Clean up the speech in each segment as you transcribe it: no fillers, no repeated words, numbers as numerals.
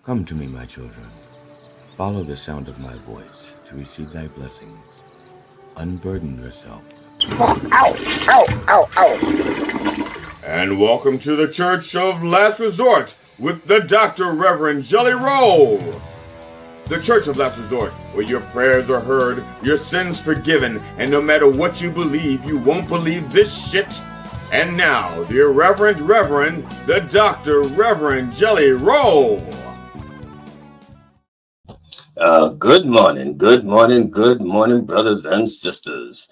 Come to me, my children. Follow the sound of my voice to receive thy blessings. Unburden yourself. Ow, ow, ow, ow. And welcome to the Church of Last Resort with the Dr. Reverend Jelly Roll. The Church of Last Resort, where your prayers are heard, your sins forgiven, and no matter what you believe, you won't believe this shit. And now, the Reverend, the Dr. Reverend Jelly Roll. Good morning, brothers and sisters.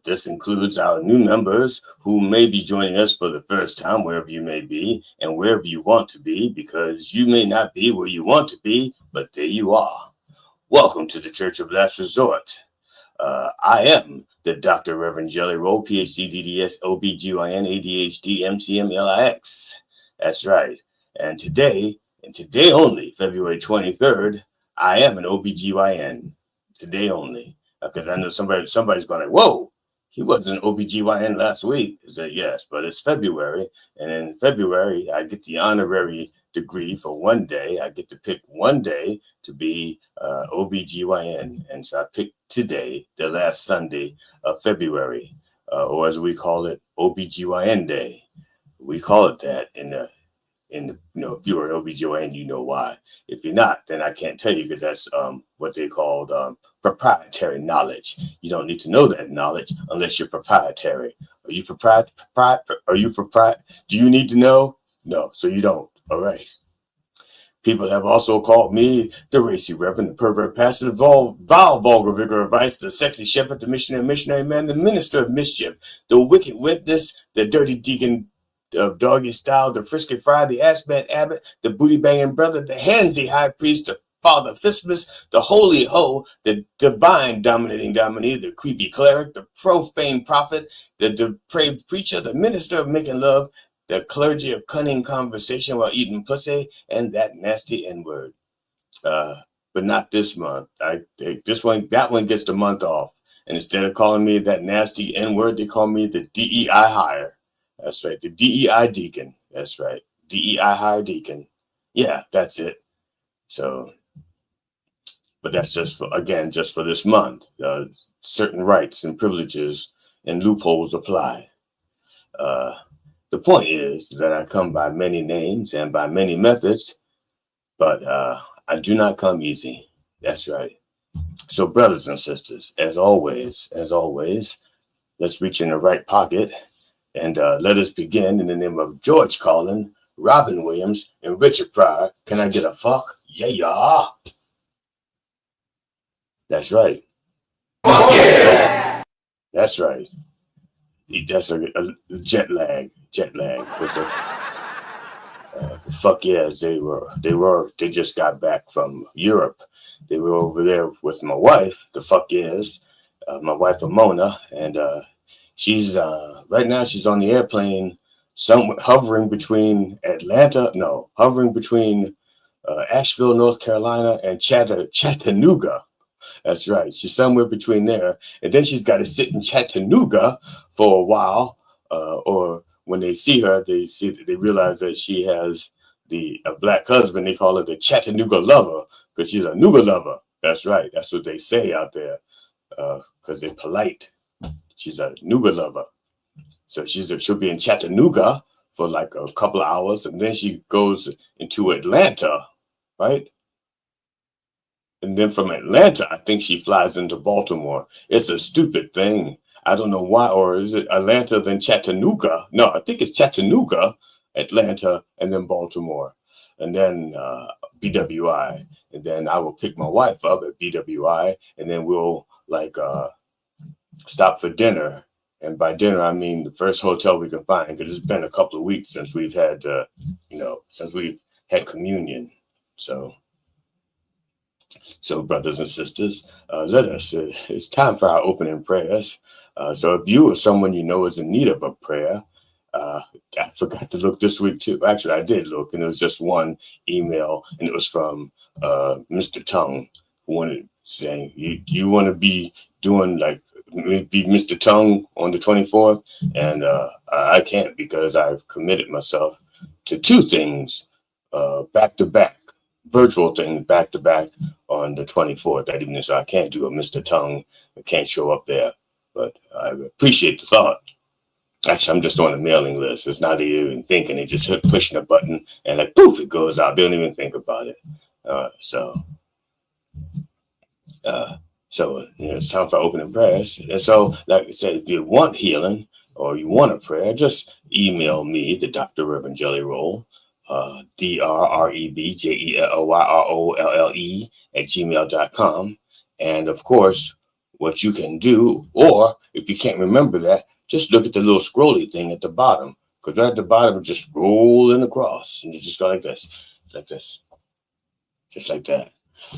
This includes our new members who may be joining us for the first time, wherever you may be and wherever you want to be, because you may not be where you want to be, but there you are. Welcome to the Church of Last Resort. I am the Dr. Reverend Jelly Roll, PhD, DDS, OBGYN, ADHD, MCM, LIX. That's right. And today only, February 23rd, I am an OBGYN. Today only. Because I know somebody's going to, whoa, he wasn't an OBGYN last week. I said, yes, but it's February. And in February, I get the honorary degree for one day. I get to pick one day to be OBGYN. And so I picked today, the last Sunday of February, or as we call it, OBGYN Day. We call it that if you're an OBGYN, you know why. If you're not, then I can't tell you, because that's what they called proprietary knowledge. You don't need to know that knowledge unless you're proprietary. Are you proprietary? Do you need to know? No, so you don't. All right. People have also called me the racy reverend, the pervert pastor, the vile vulgar vicar of vice, the sexy shepherd, the missionary man, the minister of mischief, the wicked witness, the dirty deacon of doggy style, the frisky fry, the ass-man abbot, the booty-banging brother, the handsy high priest, the father Fismus, the holy hoe, the divine dominating dominee, the creepy cleric, the profane prophet, the depraved preacher, the minister of making love, the clergy of cunning conversation while eating pussy, and that nasty N-word. But not this month. That one gets the month off. And instead of calling me that nasty N-word, they call me the DEI hire. That's right, the DEI deacon. That's right, DEI hire deacon. Yeah, that's it. So, but that's just for this month. Certain rights and privileges and loopholes apply. The point is that I come by many names and by many methods, but I do not come easy. That's right. So, brothers and sisters, as always, let's reach in the right pocket and let us begin in the name of George Carlin, Robin Williams, and Richard Pryor. Can I get a fuck? Yeah. That's right. Fuck yeah. That's right. That's a jet lag. Because fuck yes, they just got back from Europe. They were over there with my wife, the fuck yes, my wife Amona, and she's right now she's on the airplane, hovering between Asheville, North Carolina, and Chattanooga. That's right. She's somewhere between there, and then she's got to sit in Chattanooga for a while, or when they see her, they realize that she has a black husband. They call her the Chattanooga lover because she's a Nooga lover. That's right. That's what they say out there because they're polite. She's a Nooga lover. So she'll be in Chattanooga for like a couple of hours, and then she goes into Atlanta, right? And then from Atlanta, I think she flies into Baltimore. It's a stupid thing. I don't know why, or is it Atlanta, then Chattanooga? No, I think it's Chattanooga, Atlanta, and then Baltimore, and then BWI. And then I will pick my wife up at BWI, and then we'll stop for dinner. And by dinner, I mean the first hotel we can find, because it's been a couple of weeks since we've had, communion. So brothers and sisters, it's time for our opening prayers. So if you or someone you know is in need of a prayer, I forgot to look this week too. Actually, I did look, and it was just one email, and it was from Mr. Tongue, wanted saying, you want to be doing like be Mr. Tongue on the 24th, and I can't because I've committed myself to two things back to back, virtual things back to back on the 24th that evening. So I can't do a Mr. Tongue. I can't show up there, but I appreciate the thought. Actually, I'm just on a mailing list. It's not even thinking. They just pushing a button and like poof, it goes out. They don't even think about it. So it's time for opening prayers. And so, like I said, if you want healing or you want a prayer, just email me, the Dr. Reverend Jelly Roll, DRREVJELYROLLE @gmail.com. And of course, what you can do, or if you can't remember that, just look at the little scrolly thing at the bottom, because right at the bottom, just scrolling across, and you just go like this, just like that.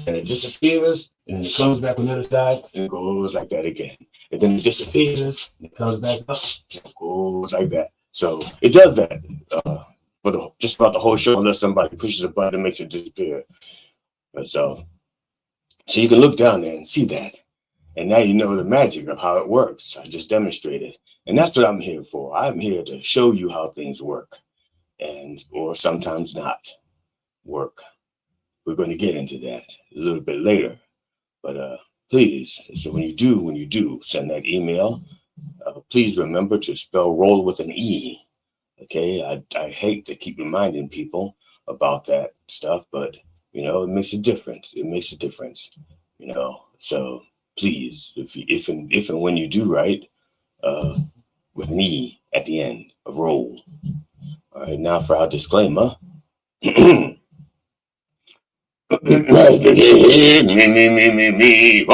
And it disappears, and then it comes back on the other side, and it goes like that again. And then it disappears, and it comes back up, and it goes like that. So it does that for just about the whole show, unless somebody pushes a button and makes it disappear. But so you can look down there and see that. And now you know the magic of how it works. I just demonstrated. And that's what I'm here for. I'm here to show you how things work, or sometimes not work. We're going to get into that a little bit later. But please, so when you do send that email, please remember to spell roll with an E. Okay, I hate to keep reminding people about that stuff, but it makes a difference. It makes a difference. So please, if and when you do write, with an E at the end of roll. All right, now for our disclaimer. me.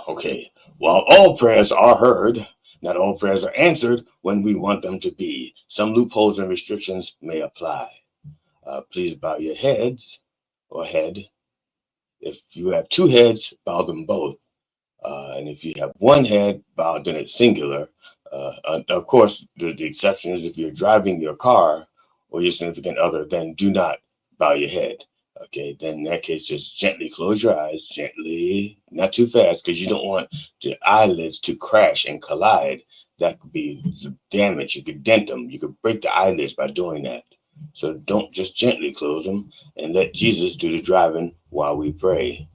Okay. While all prayers are heard, not all prayers are answered when we want them to be. Some loopholes and restrictions may apply. Please bow your heads or head. If you have two heads, bow them both. And if you have one head, bow, then it's singular. Of course, the exception is if you're driving your car or your significant other, then do not bow your head. Okay, then in that case, just gently close your eyes, gently, not too fast, because you don't want the eyelids to crash and collide. That could be damage. You could dent them. You could break the eyelids by doing that. So don't, just gently close them and let Jesus do the driving while we pray.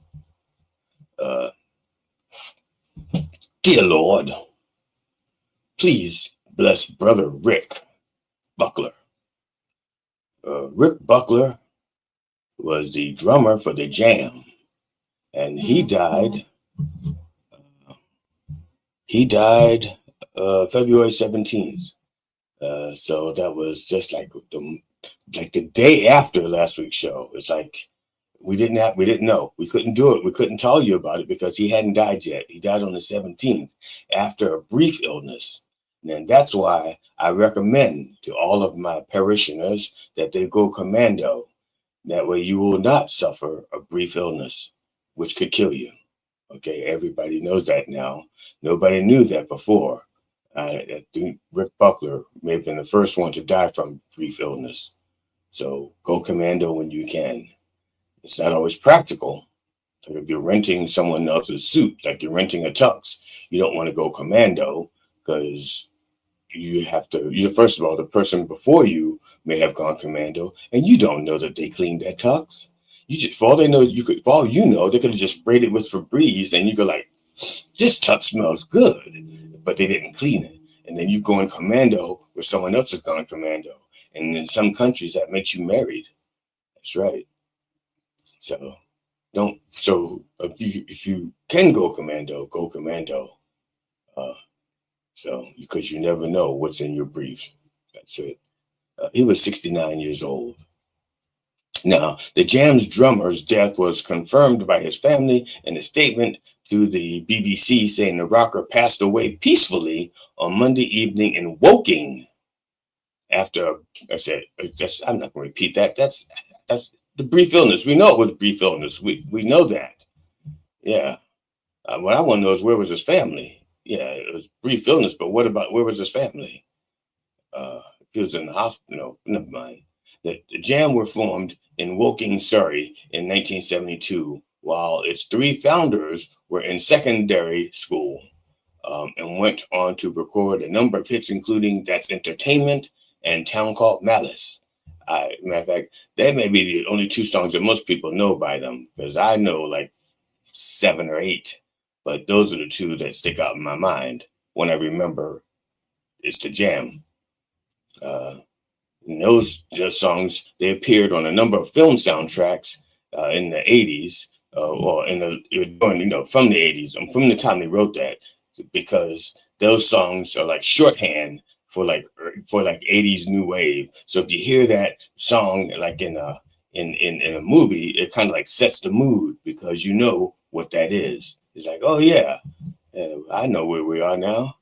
Dear Lord, please bless Brother Rick Buckler. Rick Buckler was the drummer for the Jam, and he died February 17th. So that was just like the day after last week's show. It's like we didn't know. We couldn't do it. We couldn't tell you about it because he hadn't died yet. He died on the 17th after a brief illness. And that's why I recommend to all of my parishioners that they go commando. That way you will not suffer a brief illness, which could kill you. Okay, everybody knows that now. Nobody knew that before. I think Rick Buckler may have been the first one to die from brief illness. So go commando when you can. It's not always practical. Like if you're renting someone else's suit, like you're renting a tux, you don't want to go commando because you have to, first of all, the person before you may have gone commando and you don't know that they cleaned that tux. You just, for all they know, they could have just sprayed it with Febreze and you go like, this tux smells good, but they didn't clean it. And then you go in commando where someone else has gone commando. And in some countries that makes you married. That's right. So if you can go commando, go commando. So because you never know what's in your brief. That's it. He was 69 years old. Now, the Jam's drummer's death was confirmed by his family in a statement to the BBC saying the rocker passed away peacefully on Monday evening in Woking. After, I'm not going to repeat that. That's the brief illness. We know it was brief illness. We know that. Yeah. What I want to know is where was his family? Yeah, it was brief illness, but where was his family? If he was in the hospital, no, never mind. The Jam were formed in Woking, Surrey in 1972 while its three founders were in secondary school, and went on to record a number of hits, including That's Entertainment and Town Called Malice. Matter of fact, that may be the only two songs that most people know by them, because I know like 7 or 8, but those are the two that stick out in my mind when I remember it's the jam. Those songs, they appeared on a number of film soundtracks in the 80s, or from the 80s, and from the time they wrote that, because those songs are like shorthand for like 80s new wave. So if you hear that song like in a movie, it kind of like sets the mood, because you know what that is. It's like, oh yeah, I know where we are now.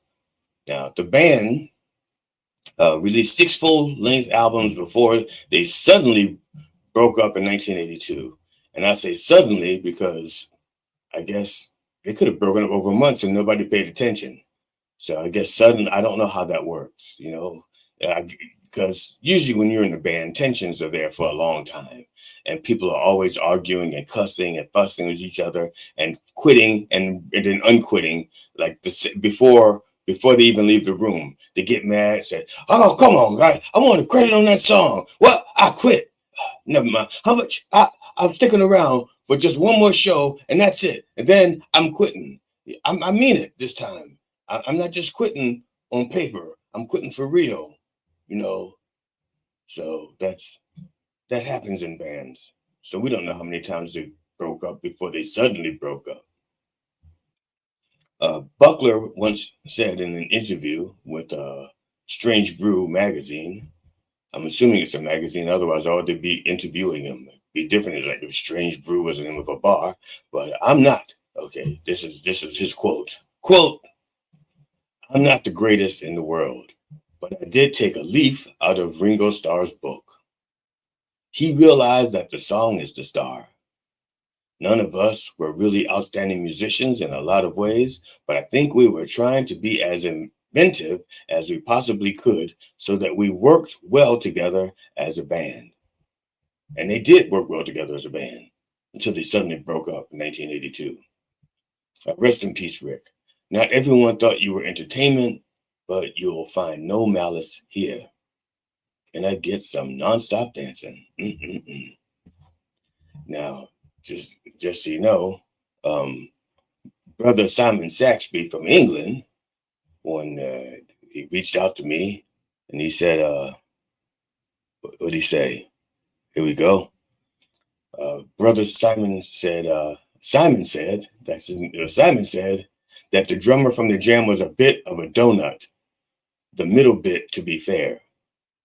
Now the band released 6 full-length albums before they suddenly broke up in 1982. And I say suddenly because I guess they could have broken up over months and nobody paid attention. So I guess sudden, I don't know how that works, because usually when you're in a band, tensions are there for a long time, and people are always arguing and cussing and fussing with each other and quitting and then unquitting, like before they even leave the room. They get mad, say, "Oh, come on, guys, I want a credit on that song. What? I quit. Never mind. How much? I'm sticking around for just one more show, and that's it. And then I'm quitting. I mean it this time. I'm not just quitting on paper. I'm quitting for real, So that happens in bands. So we don't know how many times they broke up before they suddenly broke up. Buckler once said in an interview with Strange Brew magazine, I'm assuming it's a magazine, otherwise I ought to be interviewing him. It'd be different, like if Strange Brew was the name of a bar, but I'm not. Okay, this is his quote. Quote, "I'm not the greatest in the world, but I did take a leaf out of Ringo Starr's book. He realized that the song is the star. None of us were really outstanding musicians in a lot of ways, but I think we were trying to be as inventive as we possibly could so that we worked well together as a band." And they did work well together as a band until they suddenly broke up in 1982. Rest in peace, Rick. Not everyone thought you were entertainment, but you'll find no malice here. And I get some nonstop dancing. Now, just so you know, brother Simon Saxby from England, when he reached out to me and he said, what did he say? Here we go. Brother Simon said that the drummer from the Jam was a bit of a donut, the middle bit to be fair.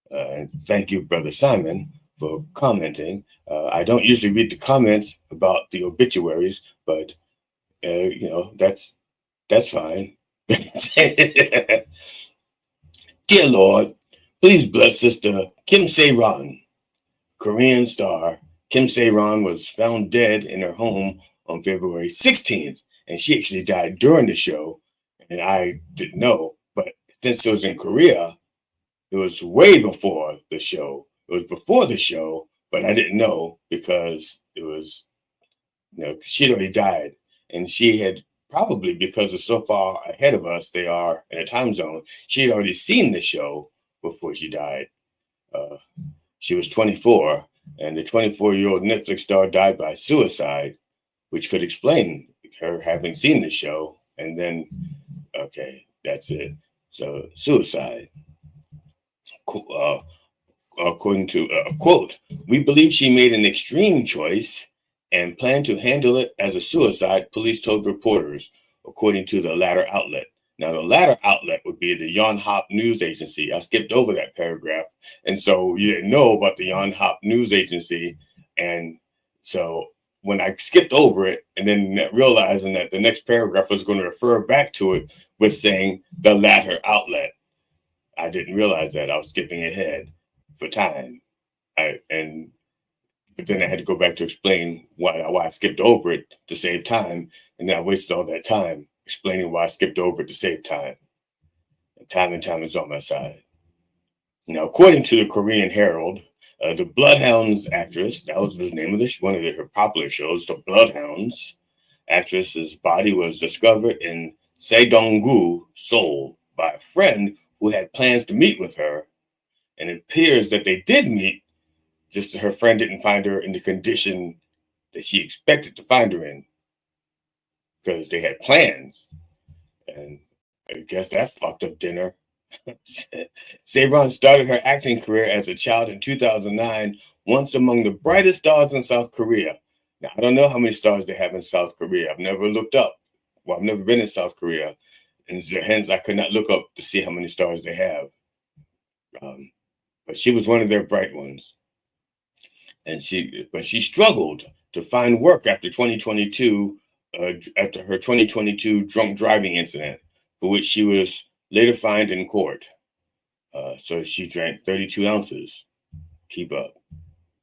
And thank you, Brother Simon, for commenting. I don't usually read the comments about the obituaries, but that's fine. Dear Lord, please bless Sister Kim Se-ron. Korean star Kim Se-ron was found dead in her home on February 16th, and she actually died during the show, and I didn't know, but since it was in Korea, it was way before the show. It was before the show, but I didn't know because it was, she'd already died, and she had probably, because of so far ahead of us they are in a time zone, she had already seen the show before she died. She was 24, and the 24-year-old Netflix star died by suicide, which could explain her having seen the show. And then, okay, that's it. So, suicide. According to a quote, "We believe she made an extreme choice and planned to handle it as a suicide," police told reporters, according to the latter outlet. Now, the latter outlet would be the Yonhap News Agency. I skipped over that paragraph. And so you didn't know about the Yonhap News Agency. And so when I skipped over it and then realizing that the next paragraph was going to refer back to it with saying the latter outlet, I didn't realize that. I was skipping ahead for time. But then I had to go back to explain why I skipped over it to save time. And then I wasted all that time explaining why I skipped over it to save time. And time is on my side. Now, according to the Korean Herald, The Bloodhounds actress, that was the name of one of her popular shows, The Bloodhounds actress's body was discovered in Saedong-gu, Seoul, by a friend who had plans to meet with her. And it appears that they did meet, just her friend didn't find her in the condition that she expected to find her in, because they had plans. And I guess that fucked up dinner. Sehron started her acting career as a child in 2009, once among the brightest stars in South Korea. Now, I don't know how many stars they have in South Korea. I've never looked up. Well, I've never been in South Korea. And hence, I could not look up to see how many stars they have. But she was one of their bright ones. But she struggled to find work after 2022, after her 2022 drunk driving incident, for which she was later fined in court. So she drank 32 ounces. Keep up.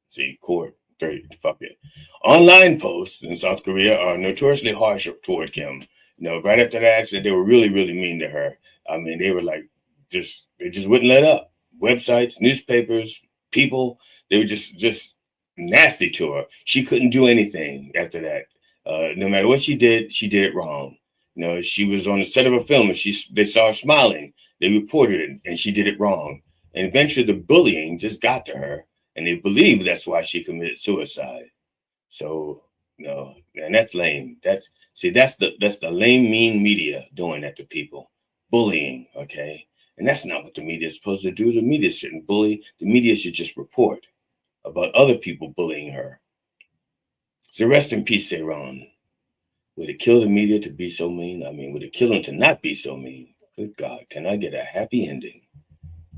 See, court, 30, fuck it. Online posts in South Korea are notoriously harsh toward Kim. Right after that accident, they were really, really mean to her. I mean, they were like, they just wouldn't let up. Websites, newspapers, people, they were just nasty to her. She couldn't do anything after that. No matter what she did it wrong. She was on the set of a film and they saw her smiling. They reported it and she did it wrong. And eventually the bullying just got to her and they believe that's why she committed suicide. So, and that's lame. That's the lame, mean media doing that to people. Bullying, okay? And that's not what the media is supposed to do. The media shouldn't bully. The media should just report about other people bullying her. So rest in peace, Sehron. Would it kill the media to be so mean? I mean, would it kill them to not be so mean? Good God, can I get a happy ending?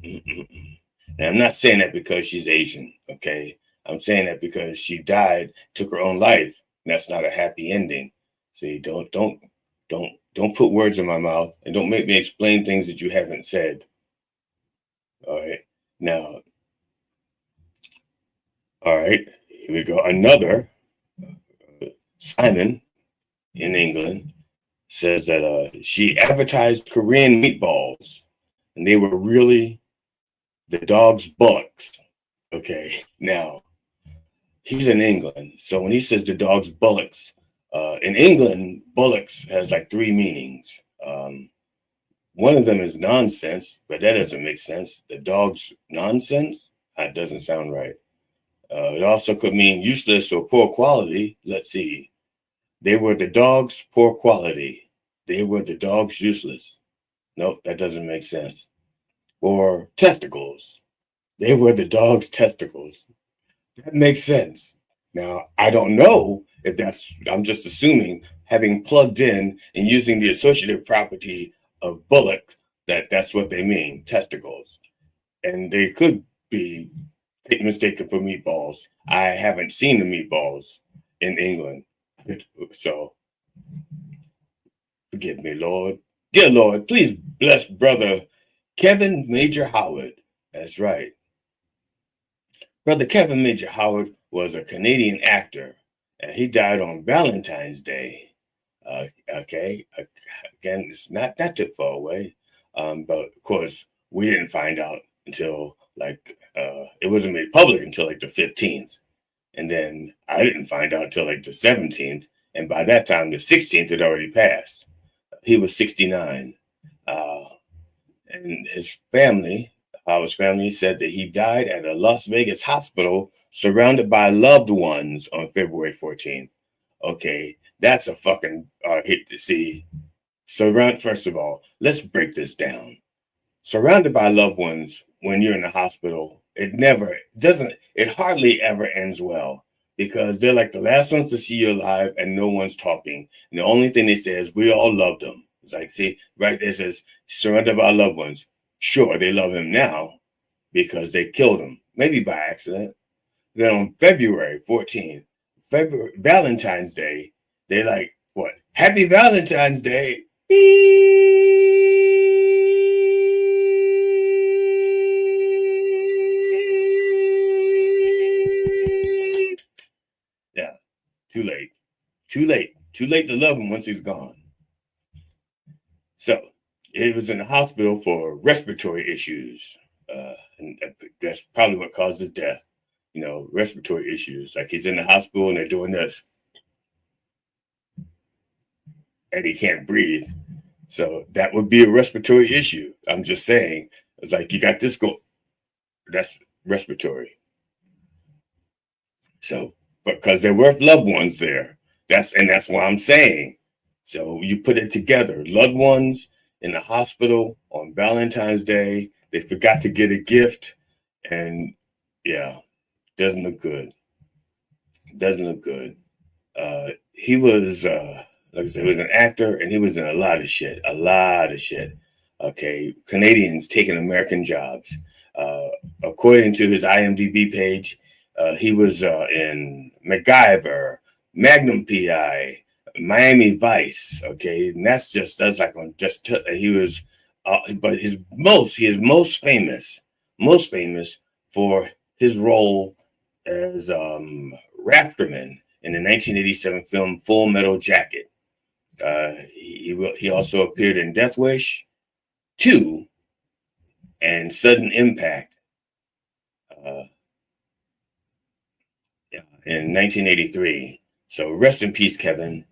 And I'm not saying that because she's Asian, okay? I'm saying that because she died, took her own life. And that's not a happy ending. See, don't put words in my mouth and don't make me explain things that you haven't said. All right. Now, all right, here we go. Another Simon in England says that she advertised Korean meatballs and they were really the dog's bullocks. Okay, now he's in England, so when he says the dog's bullocks, in England, bullocks has like 3 meanings. One of them is nonsense, but that doesn't make sense. The dog's nonsense? That doesn't sound right. It also could mean useless or poor quality. Let's see. They were the dog's poor quality. They were the dog's useless. Nope, that doesn't make sense. Or testicles. They were the dog's testicles. That makes sense. Now, I don't know if I'm just assuming, having plugged in and using the associative property of bullock, that's what they mean, testicles. And they could be mistaken for meatballs. I haven't seen the meatballs in England. So, forgive me, Lord. Dear Lord, please bless brother Kevin Major Howard. That's right. Brother Kevin Major Howard was a Canadian actor, and he died on Valentine's Day. Okay, again, it's not that too far away, but of course, we didn't find out until it wasn't made public until like the 15th. And then I didn't find out until like the 17th. And by that time, the 16th had already passed. He was 69. And his family, Howard's family, said that he died at a Las Vegas hospital surrounded by loved ones on February 14th. Okay, that's a fucking hit to see. First of all, let's break this down. Surrounded by loved ones when you're in the hospital, it hardly ever ends well, because they're like the last ones to see you alive and no one's talking. And the only thing they say is, we all loved him. It's like, see, right there says, surrounded by loved ones. Sure, they love him now because they killed him, maybe by accident. Then on February 14th, Valentine's Day, they like, what? Happy Valentine's Day. Yeah, too late. Too late. Too late to love him once he's gone. So, he was in the hospital for respiratory issues. And that's probably what caused his death. respiratory issues. Like he's in the hospital and they're doing this, and he can't breathe. So that would be a respiratory issue. I'm just saying, it's like you got this that's respiratory. So, because there were loved ones there. That's why I'm saying. So you put it together. Loved ones in the hospital on Valentine's Day. They forgot to get a gift. And yeah, doesn't look good. Doesn't look good. He was, like I said, he was an actor and he was in a lot of shit. A lot of shit. Okay. Canadians taking American jobs. According to his IMDb page, he was in MacGyver, Magnum PI, Miami Vice. Okay, and that's like on just he was, but he is most famous for his role as Rafterman in the 1987 film Full Metal Jacket. He also appeared in Death Wish 2 and Sudden Impact. In 1983. So rest in peace, Kevin.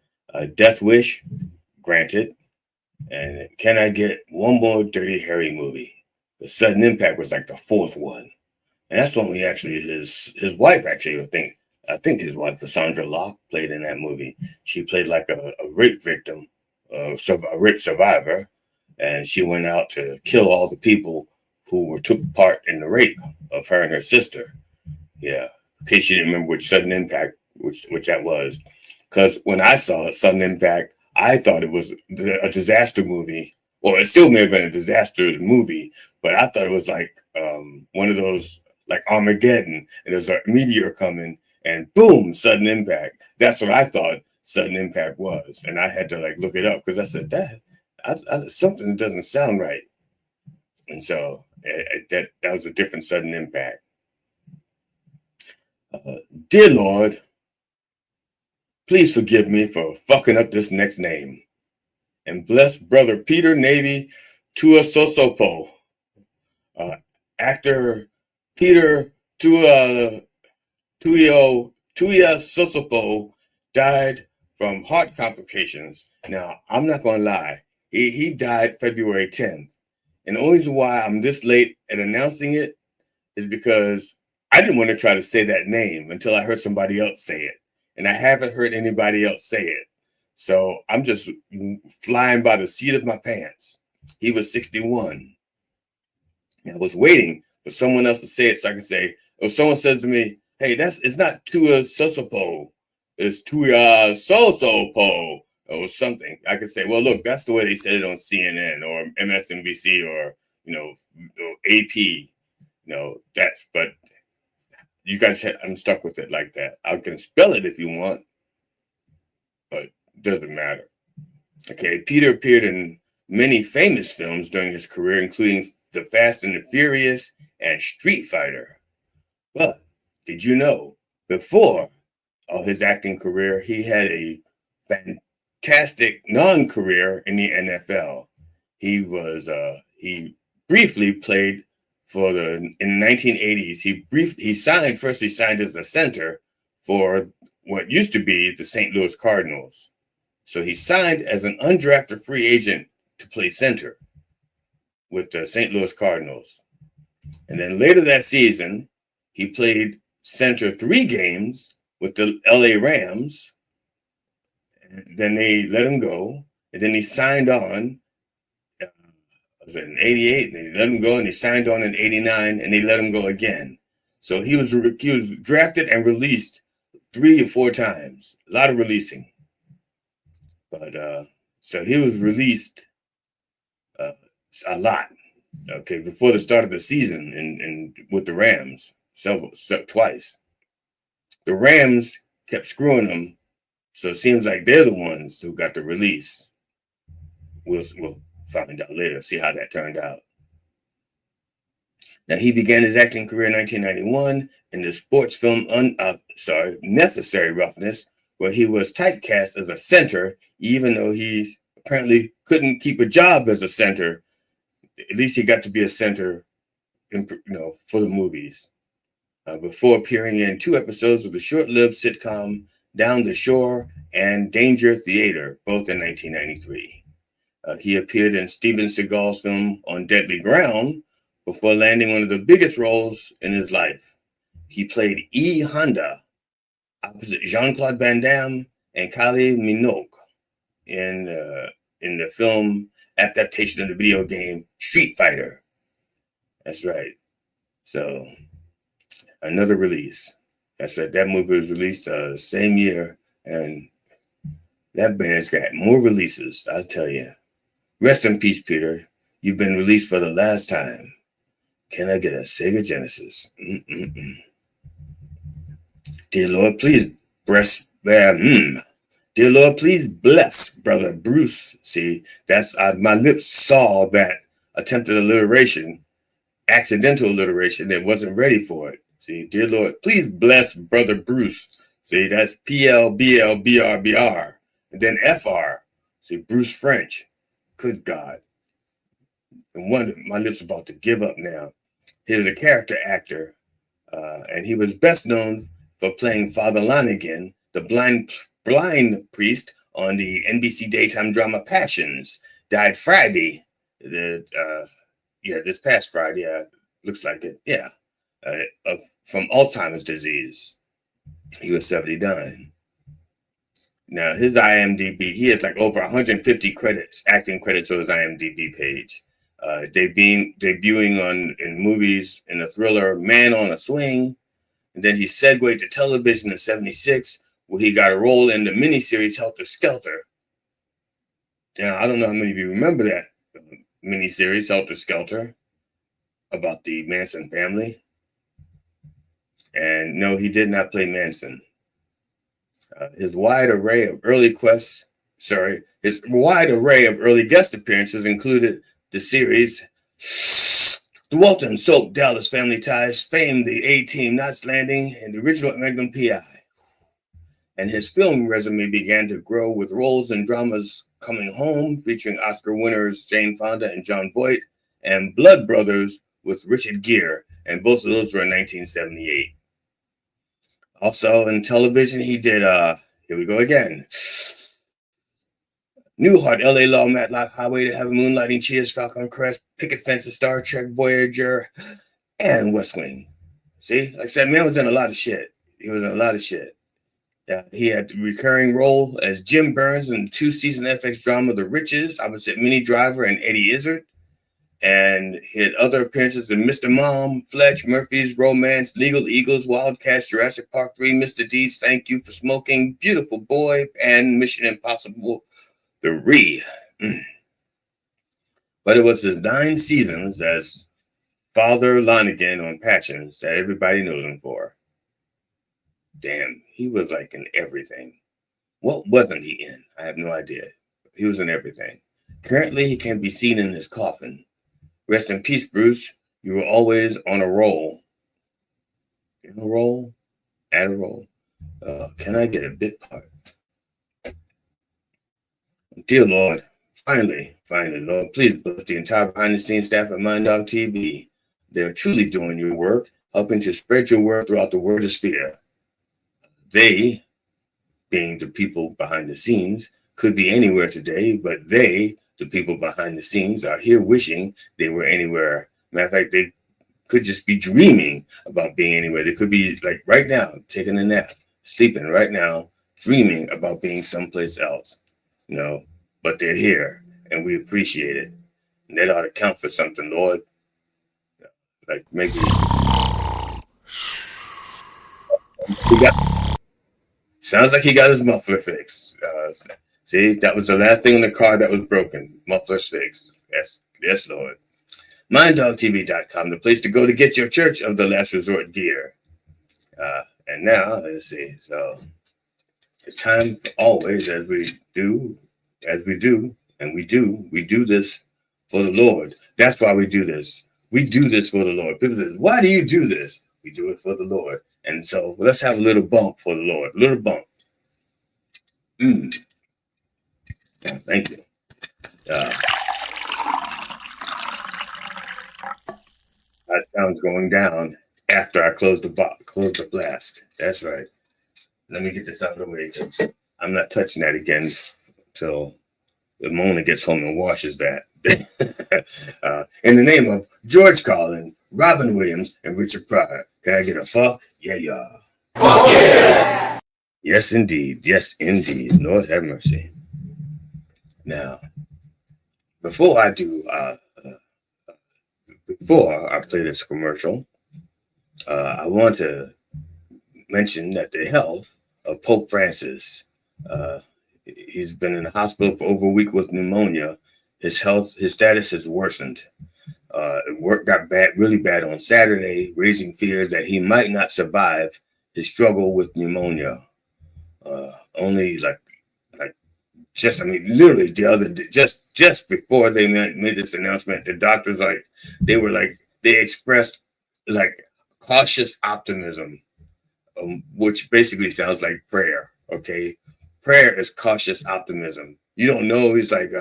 Death Wish, granted. And can I get one more Dirty Harry movie? The Sudden Impact was like the fourth one. And that's when his wife, actually, I think his wife, Sandra Locke, played in that movie. She played like a rape victim, a rape survivor. And she went out to kill all the people who took part in the rape of her and her sister. Yeah. In case you didn't remember which Sudden Impact, which that was. Because when I saw Sudden Impact, I thought it was a disaster movie. Well, it still may have been a disaster movie, but I thought it was like one of those, like Armageddon, and there's a meteor coming, and boom, Sudden Impact. That's what I thought Sudden Impact was. And I had to like look it up because I said, something doesn't sound right. And so that was a different Sudden Impact. Dear Lord, please forgive me for fucking up this next name. And bless Brother Peter Navy Tuiasosopo. Actor Peter Tuiasosopo died from heart complications. Now, I'm not going to lie. He died February 10th. And the only reason why I'm this late at announcing it is because I didn't want to try to say that name until I heard somebody else say it. And I haven't heard anybody else say it. So I'm just flying by the seat of my pants. He was 61. And I was waiting for someone else to say it so I can say, if someone says to me, hey, it's not Tuiasosopo, it's Tuiasosopo or something. I could say, well, look, that's the way they said it on CNN or MSNBC or, AP. But you guys, I'm stuck with it like that. I can spell it if you want, but it doesn't matter. Okay, Peter appeared in many famous films during his career, including The Fast and the Furious and Street Fighter. But did you know, before his acting career, he had a fantastic non-career in the NFL. He briefly played in the 1980s. He signed as a center for what used to be the St. Louis Cardinals. So he signed as an undrafted free agent to play center with the St. Louis Cardinals. And then later that season, he played center 3 games with the LA Rams. And then they let him go. And then he signed on in 88, and they let him go, and he signed on in 89, and they let him go again. So he was drafted and released 3 or 4 times. A lot of releasing. But so he was released a lot. Okay, before the start of the season and with the Rams, twice. The Rams kept screwing him, so it seems like they're the ones who got the release. We'll find out later, see how that turned out. Now, he began his acting career in 1991 in the sports film Necessary Roughness, where he was typecast as a center, even though he apparently couldn't keep a job as a center. At least he got to be a center, for the movies. before appearing in 2 episodes of the short-lived sitcom Down the Shore and Danger Theater, both in 1993. He appeared in Steven Seagal's film On Deadly Ground before landing one of the biggest roles in his life. He played E. Honda opposite Jean-Claude Van Damme and Kylie Minogue in the film adaptation of the video game Street Fighter. That's right. So, another release. That's right. That movie was released same year, and that band's got more releases, I'll tell you. Rest in peace, Peter. You've been released for the last time. Can I get a Sega Genesis? Dear Lord, please Dear Lord, please bless Brother Bruce. See, that's my lips saw that attempted alliteration, accidental alliteration, that wasn't ready for it. See, dear Lord, please bless Brother Bruce. See, that's PLBLBRBR, and then FR. See, Bruce French. Good God. And my lips are about to give up now. He was a character actor, and he was best known for playing Father Lanigan, the blind priest on the NBC daytime drama Passions. Died Friday. This past Friday. Looks like it. Yeah. From Alzheimer's disease. He was 79. Now, his IMDb, he has like over 150 acting credits on his IMDb page. Debuting in movies in the thriller Man on a Swing. And then he segued to television in 76, where he got a role in the miniseries Helter Skelter. Now, I don't know how many of you remember that miniseries, Helter Skelter, about the Manson family. And no, he did not play Manson. His wide array of early guest appearances included the series The Walton Soap, Dallas Family Ties, Fame, The A-Team, Knots Landing, and the original Magnum P.I. And his film resume began to grow with roles in dramas Coming Home, featuring Oscar winners Jane Fonda and Jon Voight, and Blood Brothers with Richard Gere, and both of those were in 1978. Also in television, he did, here we go again, Newhart, L.A. Law, Matlock, Highway to Heaven, Moonlighting, Cheers, Falcon Crest, Picket Fences, Star Trek, Voyager, and West Wing. See, like I said, man was in a lot of shit. He was in a lot of shit. He had a recurring role as Jim Burns in the 2-season FX drama The Riches, opposite Minnie Driver and Eddie Izzard. And he had other appearances in Mr. Mom, Fletch, Murphy's Romance, Legal Eagles, Wildcats, Jurassic Park 3, Mr. D's Thank You for Smoking, Beautiful Boy, and Mission Impossible 3. But it was his 9 seasons as Father Lanigan on Passions that everybody knows him for. Damn, he was like in everything. What wasn't he in? I have no idea. He was in everything. Currently, he can be seen in his coffin. Rest in peace, Bruce. You were always on a roll. In a roll? At a roll? Can I get a bit part? Dear Lord, finally, Lord, please bless the entire behind-the-scenes staff at Mind Dog TV. They are truly doing your work, helping to spread your word throughout the world-sphere. They, being the people behind the scenes, could be anywhere today, but they, the people behind the scenes, are here wishing they were anywhere. Matter of fact, they could just be dreaming about being anywhere. They could be like right now, taking a nap, sleeping right now, dreaming about being someplace else. But they're here, and we appreciate it. And that ought to count for something, Lord. Like maybe sounds like he got his muffler fixed. See, that was the last thing in the car that was broken. Muffler's fixed. Yes, Lord. MindDogTV.com, the place to go to get your Church of the Last Resort gear. And now, let's see. So it's time for always, we do this for the Lord. That's why we do this. We do this for the Lord. People say, why do you do this? We do it for the Lord. And so let's have a little bump for the Lord. A little bump. Thank you. That sound's going down after I close the flask. That's right. Let me get this out of the way because I'm not touching that again till Mona gets home and washes that. In the name of George Carlin, Robin Williams, and Richard Pryor, can I get a fuck? Yeah. Fuck yeah! Yes, indeed. Yes, indeed. Lord have mercy. Now, before I play this commercial, I want to mention that the health of Pope Francis. He's been in the hospital for over a week with pneumonia. His status has worsened. Work got really bad on Saturday, raising fears that he might not survive his struggle with pneumonia. Literally the other day, just before they made this announcement, the doctors they expressed cautious optimism, which basically sounds like prayer. Okay, prayer is cautious optimism. You don't know. He's like,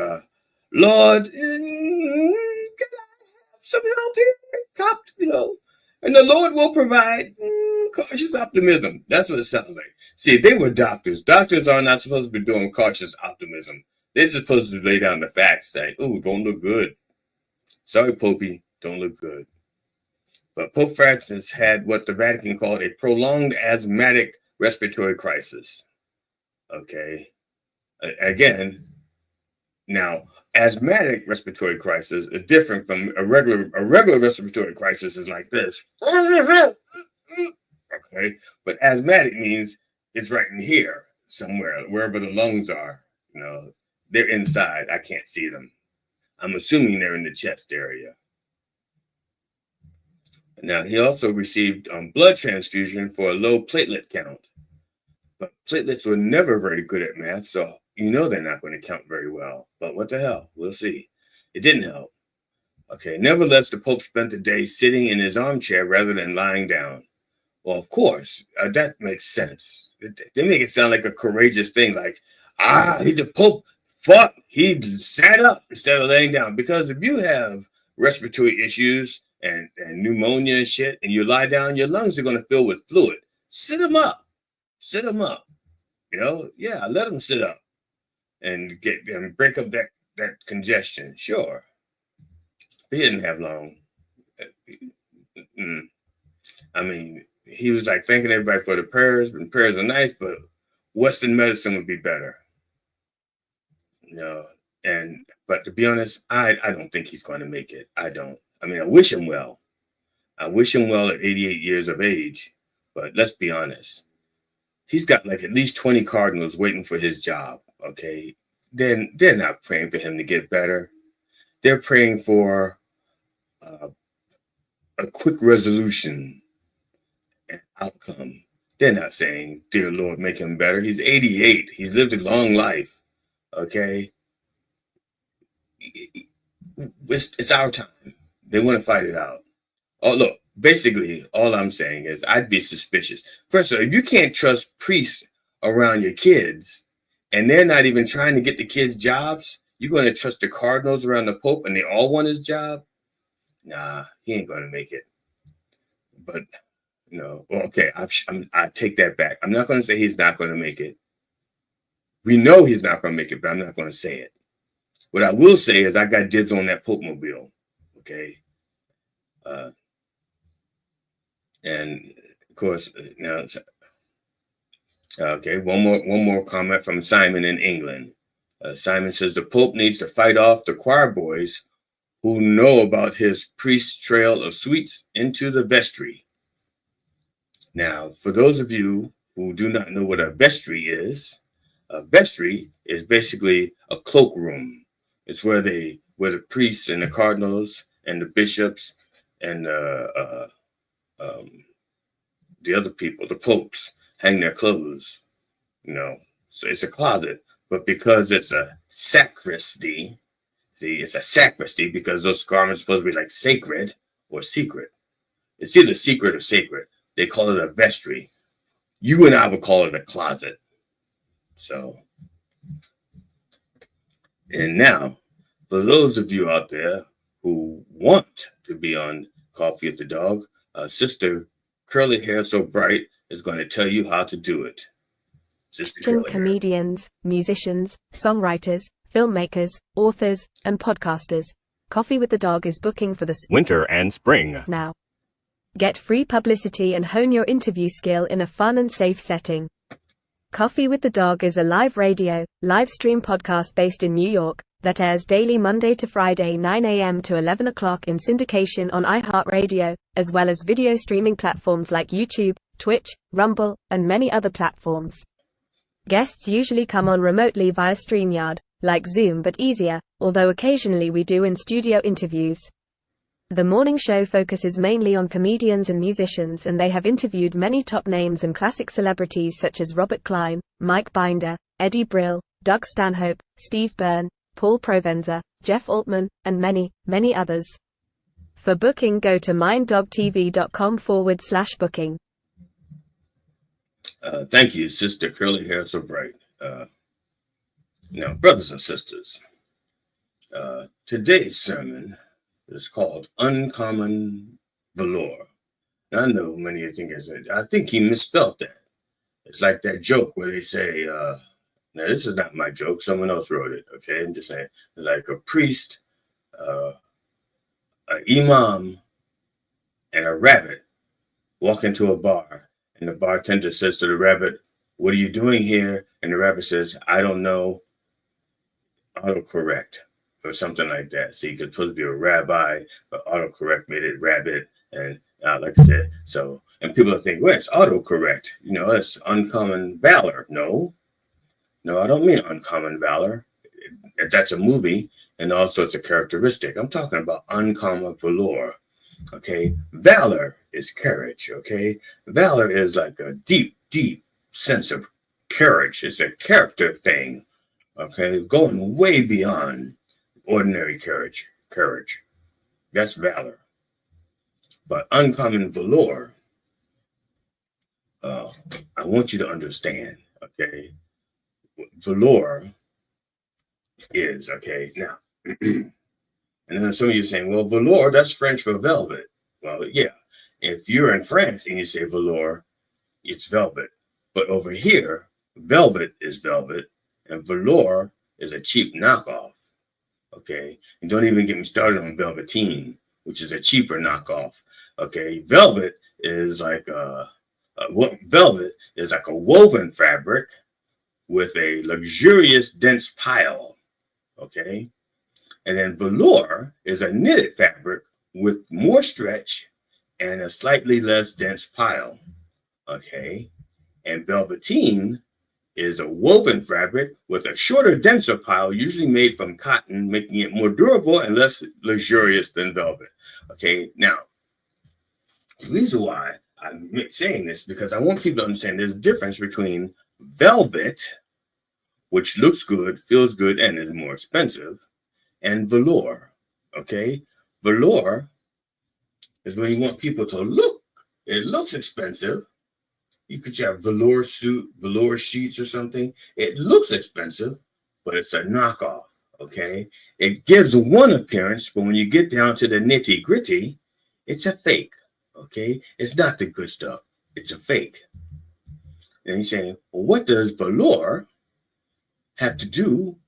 Lord, can I have some help here? And the Lord will provide. Cautious optimism. That's what it sounds like. See, they were doctors. Doctors are not supposed to be doing cautious optimism. They're supposed to lay down the facts, say, "Ooh, don't look good. Sorry, Popey, don't look good." But Pope Francis had what the Vatican called a prolonged asthmatic respiratory crisis. Okay. Again, now asthmatic respiratory crisis is different from a regular respiratory crisis is like this. Okay, but asthmatic means it's right in here somewhere, wherever the lungs are. They're inside. I can't see them. I'm assuming they're in the chest area. Now, he also received blood transfusion for a low platelet count. But platelets were never very good at math, so they're not going to count very well. But what the hell? We'll see. It didn't help. Okay, nevertheless, the Pope spent the day sitting in his armchair rather than lying down. Well, of course, that makes sense. They make it sound like a courageous thing, like, the Pope fought, he sat up instead of laying down. Because if you have respiratory issues and pneumonia and shit, and you lie down, your lungs are going to fill with fluid. Sit them up. Sit them up. Let them sit up and break up that congestion. Sure. But he didn't have long. He was like thanking everybody for the prayers, and prayers are nice, but Western medicine would be better. But to be honest, I don't think he's going to make it. I don't. I wish him well. I wish him well at 88 years of age, but let's be honest. He's got at least 20 cardinals waiting for his job, okay? They're not praying for him to get better. They're praying for a quick resolution and outcome. They're not saying, dear Lord, make him better. He's 88. He's lived a long life, okay? It's our time. They want to fight it out. Oh, look, basically, all I'm saying is I'd be suspicious. First of all, if you can't trust priests around your kids and they're not even trying to get the kids jobs, you're going to trust the cardinals around the Pope and they all want his job? Nah, he ain't going to make it. But, okay, I take that back. I'm not going to say he's not going to make it. We know he's not going to make it, but I'm not going to say it. What I will say is I got dibs on that Pope mobile, okay? And of course, now, okay, one more comment from Simon in England. Simon says the Pope needs to fight off the choir boys who know about his priest's trail of sweets into the vestry. Now, for those of you who do not know what a vestry is basically a cloakroom. It's where the priests and the cardinals and the bishops and the other people, the popes, hang their clothes. So it's a closet, but because it's a sacristy, it's a sacristy because those garments are supposed to be like sacred or secret. It's either secret or sacred. They call it a vestry. You and I would call it a closet. So, and now, for those of you out there who want to be on Coffee with the Dog, Sister Curly Hair So Bright is going to tell you how to do it. Sister Curly Hair. Comedians, musicians, songwriters, filmmakers, authors, and podcasters. Coffee with the Dog is booking for the winter and spring now. Get free publicity and hone your interview skill in a fun and safe setting. Coffee with the Dog is a live radio, live stream podcast based in New York that airs daily Monday to Friday 9 a.m. to 11 o'clock in syndication on iHeartRadio, as well as video streaming platforms like YouTube, Twitch, Rumble, and many other platforms. Guests usually come on remotely via StreamYard, like Zoom but easier, although occasionally we do in-studio interviews. The morning show focuses mainly on comedians and musicians, and they have interviewed many top names and classic celebrities such as Robert Klein, Mike Binder, Eddie Brill, Doug Stanhope, Steve Byrne, Paul Provenza, Jeff Altman, and many, many others. For booking, go to minddogtv.com/booking. Thank you, Sister Curly Hair So Bright. Now, brothers and sisters, today's sermon is called Uncommon Velour. Now, I know many of you think I think he misspelled that. It's like that joke where they say, now this is not my joke, someone else wrote it, okay? I'm just saying, it's like a priest, an imam, and a rabbit walk into a bar, and the bartender says to the rabbit, "What are you doing here?" And the rabbit says, "I don't know, autocorrect," or something like that. See, it's supposed to be a rabbi, but autocorrect made it rabbit. And like I said, so, and people are thinking, well, it's autocorrect. You know, it's uncommon valor. No, I don't mean uncommon valor. That's a movie, and also it's a characteristic. I'm talking about uncommon velour. Okay, valor is courage. Okay, valor is like a deep, deep sense of courage. It's a character thing. Okay, going way beyond ordinary courage. That's valor. But uncommon velour, I want you to understand, okay, velour is, okay, now, and then some of you are saying, well, velour, that's French for velvet. Well, yeah, if you're in France and you say velour, it's velvet. But over here, velvet is velvet, and velour is a cheap knockoff, okay? And don't even get me started on velveteen, which is a cheaper knockoff, okay? Velvet is like a woven fabric with a luxurious, dense pile, okay? And then velour is a knitted fabric with more stretch and a slightly less dense pile, okay? And velveteen is a woven fabric with a shorter, denser pile, usually made from cotton, making it more durable and less luxurious than velvet. Okay, now, the reason why I'm saying this, because I want people to understand there's a difference between velvet, which looks good, feels good, and is more expensive, and velour, okay? Velour is when you want people to look. It looks expensive. You could have velour suit, velour sheets or something. It looks expensive, but it's a knockoff, okay? It gives one appearance, but when you get down to the nitty gritty, it's a fake, okay? It's not the good stuff. It's a fake. And you're saying, well, what does velour have to do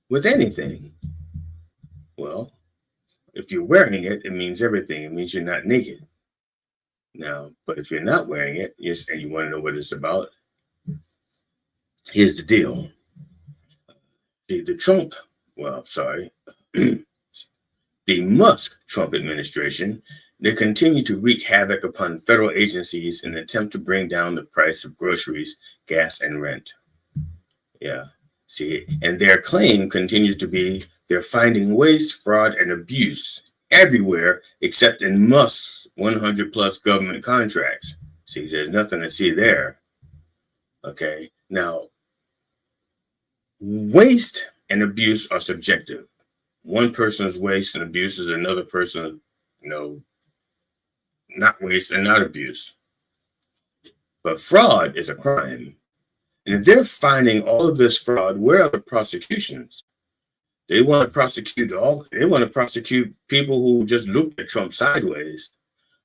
with anything? Well, if you're wearing it, it means everything. It means you're not naked. Now, but if you're not wearing it, yes, and you want to know what it's about, here's the deal. The Musk-Trump administration, they continue to wreak havoc upon federal agencies in an attempt to bring down the price of groceries, gas, and rent. Yeah, see, and their claim continues to be they're finding waste, fraud, and abuse everywhere except in Musk's 100 plus government contracts. See, there's nothing to see there. Okay, now, waste and abuse are subjective. One person's waste and abuse is another person's, not waste and not abuse. But fraud is a crime. And if they're finding all of this fraud, where are the prosecutions? They want to prosecute people who just looked at Trump sideways.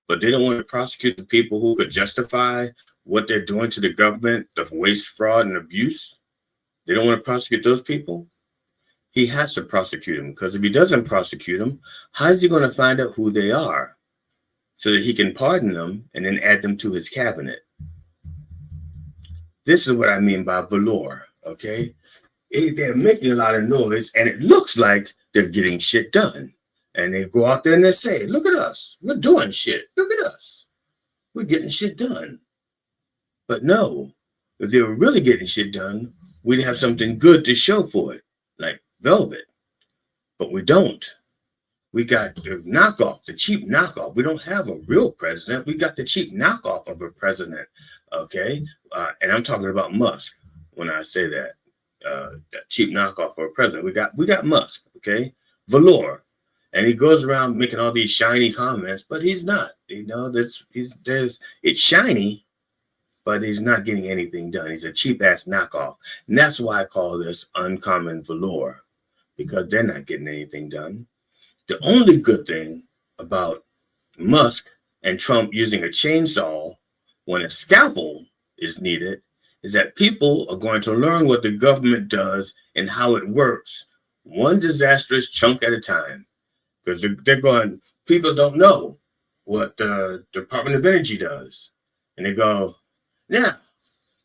but they don't want to prosecute the people who could justify what they're doing to the government, the waste, fraud, and abuse. They don't want to prosecute those people. He has to prosecute them, because if he doesn't prosecute them, how is he going to find out who they are so that he can pardon them and then add them to his cabinet? This is what I mean by velour, okay? They're making a lot of noise, and it looks like they're getting shit done. And they go out there and they say, look at us. We're doing shit. Look at us. We're getting shit done. But no, if they were really getting shit done, we'd have something good to show for it, like velvet. But we don't. We got the knockoff, the cheap knockoff. We don't have a real president. We got the cheap knockoff of a president, okay? And I'm talking about Musk when I say that. That cheap knockoff of a president. We got Musk, okay? Velour. And he goes around making all these shiny comments, but he's not. You know, it's shiny, but he's not getting anything done. He's a cheap ass knockoff. And that's why I call this uncommon velour, because they're not getting anything done. The only good thing about Musk and Trump using a chainsaw when a scalpel is needed is that people are going to learn what the government does and how it works, one disastrous chunk at a time. Because they're going, people don't know what the Department of Energy does. And they go, yeah,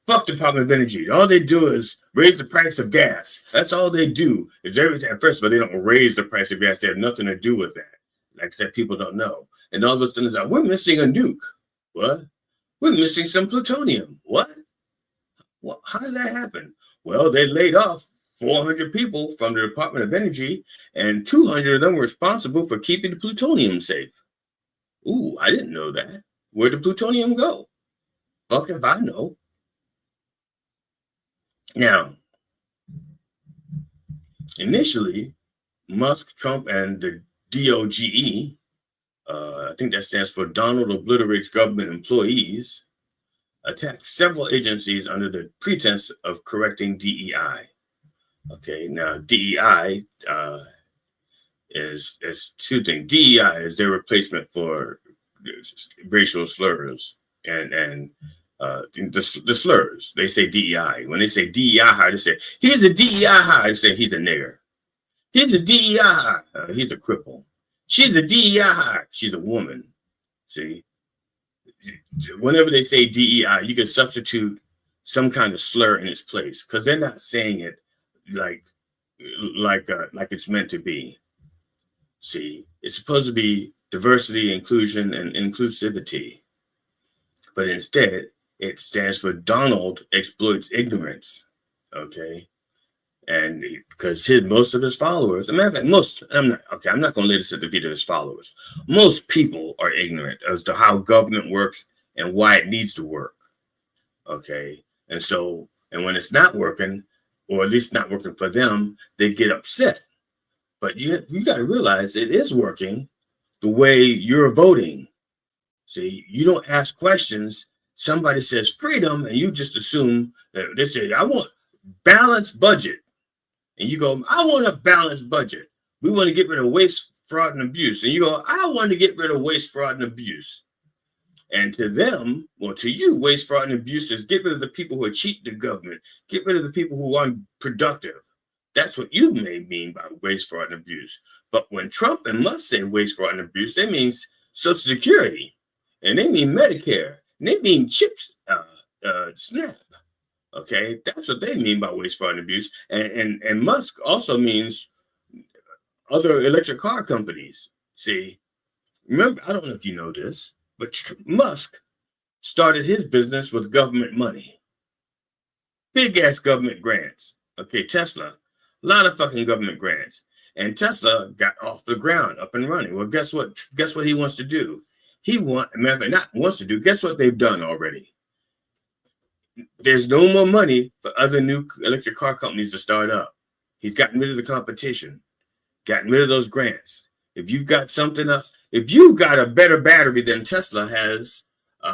fuck Department of Energy. All they do is raise the price of gas. That's all they do. Is everything. First of all, they don't raise the price of gas. They have nothing to do with that. Like I said, people don't know. And all of a sudden it's like, we're missing a nuke. What? We're missing some plutonium. What? How did that happen? Well, they laid off 400 people from the Department of Energy, and 200 of them were responsible for keeping the plutonium safe. Ooh, I didn't know that. Where'd the plutonium go? Fuck if I know. Now, initially, Musk, Trump, and the DOGE, I think that stands for Donald Obliterates Government Employees, attacked several agencies under the pretense of correcting DEI. Okay, now DEI is two things. DEI is their replacement for racial slurs and the slurs. They say DEI. When they say DEI hire, they say he's a DEI hire. They say he's a nigger. He's a DEI hire. He's a cripple. She's a DEI hire. She's a woman. See, whenever they say DEI, you can substitute some kind of slur in its place, because they're not saying it like it's meant to be. See, it's supposed to be diversity, inclusion, and inclusivity, but instead it stands for Donald exploits ignorance. Okay, and because most of his followers, as a matter of fact, I'm not going to let this at the feet of his followers. Most people are ignorant as to how government works and why it needs to work. Okay, and when it's not working, or at least not working for them, they get upset. But you got to realize it is working the way you're voting. See, you don't ask questions. Somebody says freedom, and you just assume that they say, I want balanced budget. And you go, I want a balanced budget. We want to get rid of waste, fraud, and abuse. And you go, I want to get rid of waste, fraud, and abuse. And to them, well, to you, waste, fraud, and abuse is get rid of the people who are cheating the government. Get rid of the people who are unproductive. That's what you may mean by waste, fraud, and abuse. But when Trump and Musk say waste, fraud, and abuse, they mean Social Security, and they mean Medicare, and they mean CHIPS, SNAP. Okay, that's what they mean by waste, fraud, and abuse. And Musk also means other electric car companies. See, remember, I don't know if you know this, but Musk started his business with government money. Big ass government grants. Okay, Tesla, a lot of fucking government grants. And Tesla got off the ground, up and running. Well, guess what? Guess what he wants to do? Guess what they've done already? There's no more money for other new electric car companies to start up. He's gotten rid of the competition, gotten rid of those grants. If you've got something else, if you got a better battery than Tesla has,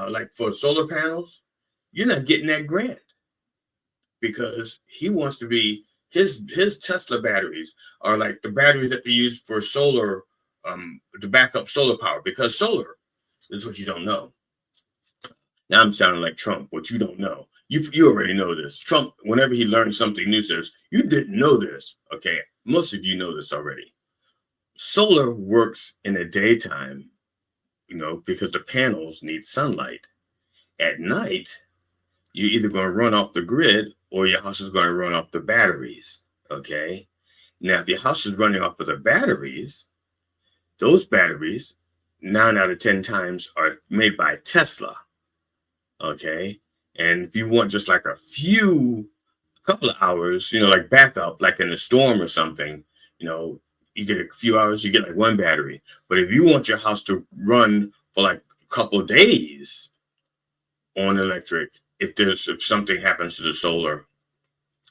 like for solar panels, you're not getting that grant, because he wants to be, his Tesla batteries are like the batteries that they use for solar, to back up solar power, because solar This is what you don't know. Now I'm sounding like Trump, what you don't know. You already know this. Trump, whenever he learns something new, says, you didn't know this. Okay, most of you know this already. Solar works in the daytime, because the panels need sunlight. At night, you're either going to run off the grid or your house is going to run off the batteries, okay? Now, if your house is running off of the batteries, those batteries, 9 out of 10 times, are made by Tesla, okay? And if you want just like a couple of hours, like backup, like in a storm or something, you get a few hours, you get like one battery. But if you want your house to run for like a couple of days on electric, if something happens to the solar,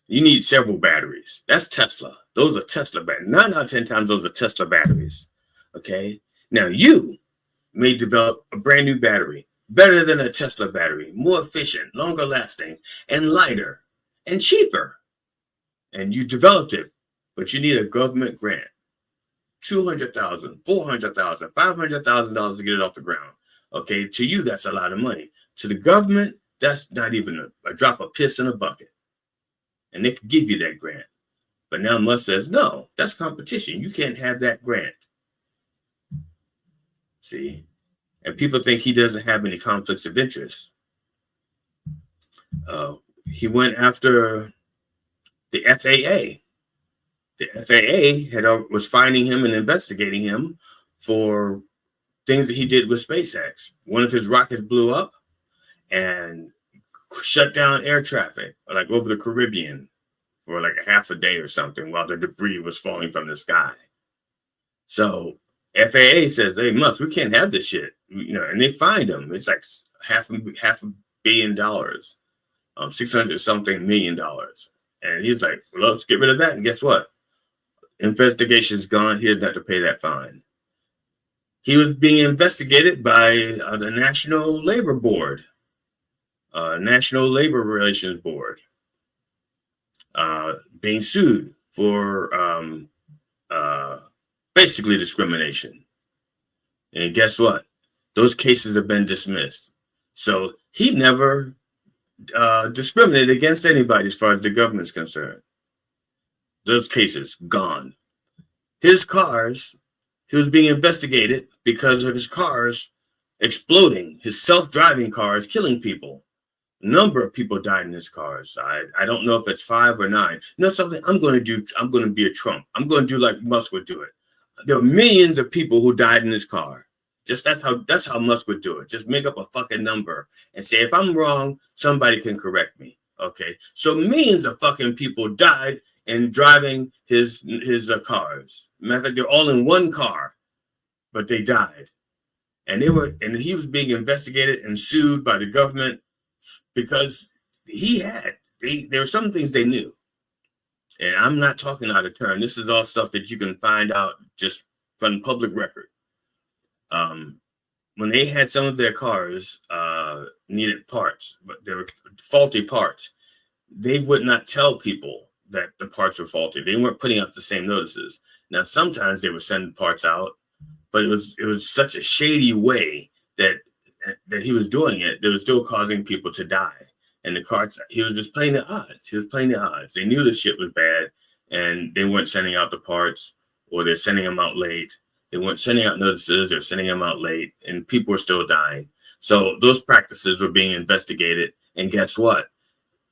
you need several batteries. That's Tesla. Those are Tesla batteries. 9 out of 10 times, those are Tesla batteries. Okay. Now you may develop a brand new battery, better than a Tesla battery, more efficient, longer lasting, and lighter and cheaper. And you developed it, but you need a government grant. $200,000, $400,000, $500,000 to get it off the ground. Okay, to you, that's a lot of money. To the government, that's not even a drop of piss in a bucket. And they can give you that grant. But now Musk says, no, that's competition. You can't have that grant. See? And people think he doesn't have any conflicts of interest. He went after the FAA. The FAA was finding him and investigating him for things that he did with SpaceX. One of his rockets blew up and shut down air traffic, like over the Caribbean, for like a half a day or something while the debris was falling from the sky. So FAA says, hey, Musk, we can't have this shit. And they find him. It's like half $1 billion, $600 something million. And he's like, well, let's get rid of that. And guess what? Investigation's gone. He doesn't have to pay that fine. He was being investigated by the National Labor Board, National Labor Relations Board, being sued for basically discrimination. And guess what? Those cases have been dismissed. So he never discriminated against anybody as far as the government's concerned. Those cases gone. His cars, he was being investigated because of his cars exploding, his self-driving cars killing people. A number of people died in his cars. I don't know if it's 5 or 9. You know something? I'm going to be a Trump. I'm going to do like Musk would do it. There are millions of people who died in his car. Just that's how Musk would do it. Just make up a fucking number and say, if I'm wrong, somebody can correct me. Okay. So millions of fucking people died in driving his cars. Matter of fact, they're all in one car, but they died. And he was being investigated and sued by the government because there were some things they knew. And I'm not talking out of turn. This is all stuff that you can find out just from public record. When they had some of their cars needed parts, but they were faulty parts, they would not tell people that the parts were faulty. They weren't putting out the same notices. Now, sometimes they would send parts out, but it was such a shady way that he was doing it. That was still causing people to die. And the carts, he was just playing the odds. He was playing the odds. They knew the shit was bad, and they weren't sending out the parts, or they're sending them out late. They weren't sending out notices. They're sending them out late, and people were still dying. So those practices were being investigated. And guess what?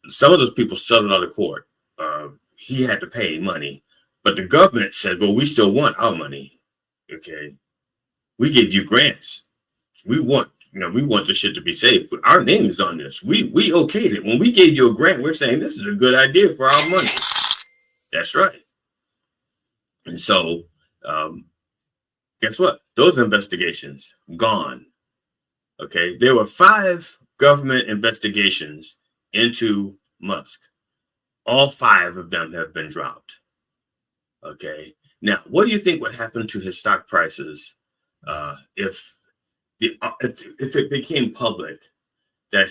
Some of those people settled out of court. He had to pay money, but the government said, well, we still want our money. Okay. We gave you grants. We want the shit to be safe. Our name is on this. We okayed it. When we gave you a grant, we're saying this is a good idea for our money. That's right. And so, guess what? Those investigations gone. Okay. There were 5 government investigations into Musk. All 5 of them have been dropped. Okay. Now, what do you think would happen to his stock prices if it became public that